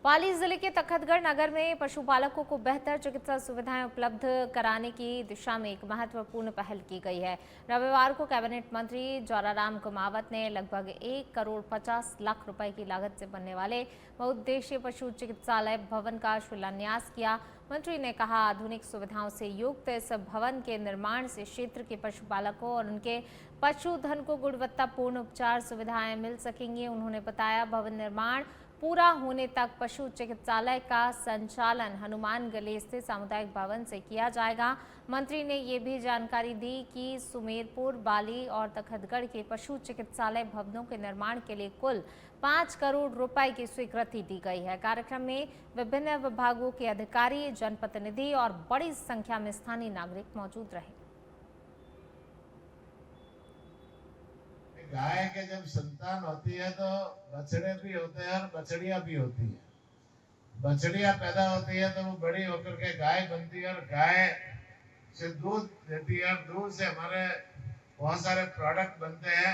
पाली जिले के तखतगढ़ नगर में पशुपालकों को बेहतर चिकित्सा सुविधाएं उपलब्ध कराने की दिशा में एक महत्वपूर्ण पहल की गई है। रविवार को कैबिनेट मंत्री जौराराम कुमावत ने लगभग 1,50,00,000 रुपए की लागत से बनने वाले बहुउद्देशीय पशु चिकित्सालय भवन का शिलान्यास किया। मंत्री ने कहा, आधुनिक सुविधाओं से युक्त इस भवन के निर्माण से क्षेत्र के पशुपालकों और उनके पशुधन को गुणवत्तापूर्ण उपचार सुविधाएं मिल सकेंगी। उन्होंने बताया, भवन निर्माण पूरा होने तक पशु चिकित्सालय का संचालन हनुमान गली स्थित सामुदायिक भवन से किया जाएगा। मंत्री ने ये भी जानकारी दी कि सुमेरपुर, बाली और तखतगढ़ के पशु चिकित्सालय भवनों के निर्माण के लिए कुल 5 करोड़ रुपए की स्वीकृति दी गई है। कार्यक्रम में विभिन्न विभागों के अधिकारी, जनप्रतिनिधि और बड़ी संख्या में स्थानीय नागरिक मौजूद रहे। गाय के जब संतान होती है तो बछड़े भी होते हैं और बछड़ियां भी होती है। बछड़ियां पैदा होती है तो वो बड़ी होकर के गाय बनती है और गाय से दूध देती है और दूध से हमारे बहुत सारे प्रोडक्ट बनते हैं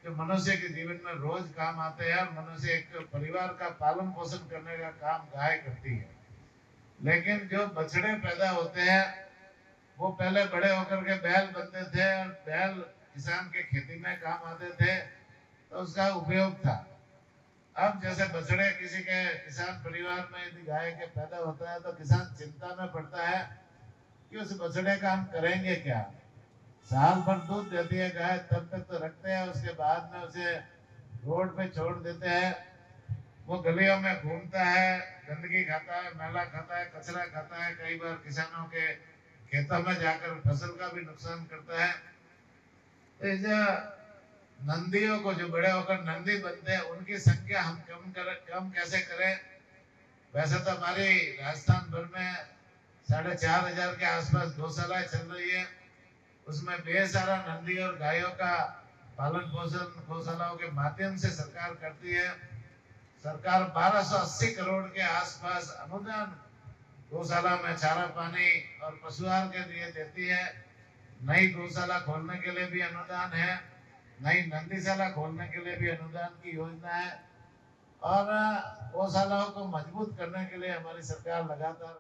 जो मनुष्य के जीवन में रोज काम आते हैं और मनुष्य एक परिवार का पालन पोषण करने का काम गाय करती है। लेकिन जो बछड़े पैदा होते हैं वो पहले बड़े होकर के बैल बनते थे और बैल किसान के खेती में काम आते थे तो उसका उपयोग था। अब जैसे बछड़े किसी के किसान परिवार में यदि गाय के पैदा होता है तो किसान चिंता में पड़ता है कि उस बछड़े का हम करेंगे क्या। साल भर दूध देती है गाय, तब तक तो रखते हैं, उसके बाद में उसे रोड पे छोड़ देते हैं। वो गलियों में घूमता है, गंदगी खाता है, मैला खाता है, कचरा खाता है, कई बार किसानों के खेतों में जाकर फसल का भी नुकसान करता है। तो नंदियों को जो बड़े होकर नंदी बनते हैं उनकी संख्या हम कम कैसे करें। वैसे तो हमारी राजस्थान भर में 4,500 के आसपास गौशालाएं चल रही है, उसमें बेहद सारा नंदी और गायों का पालन पोषण गौशालाओं के माध्यम से सरकार करती है। सरकार 1280 करोड़ के आसपास अनुदान गौशाला में चारा पानी और पशु आहार के लिए देती है। नई गौशाला खोलने के लिए भी अनुदान है, नई नंदीशाला खोलने के लिए भी अनुदान की योजना है और गौशालाओं को मजबूत करने के लिए हमारी सरकार लगातार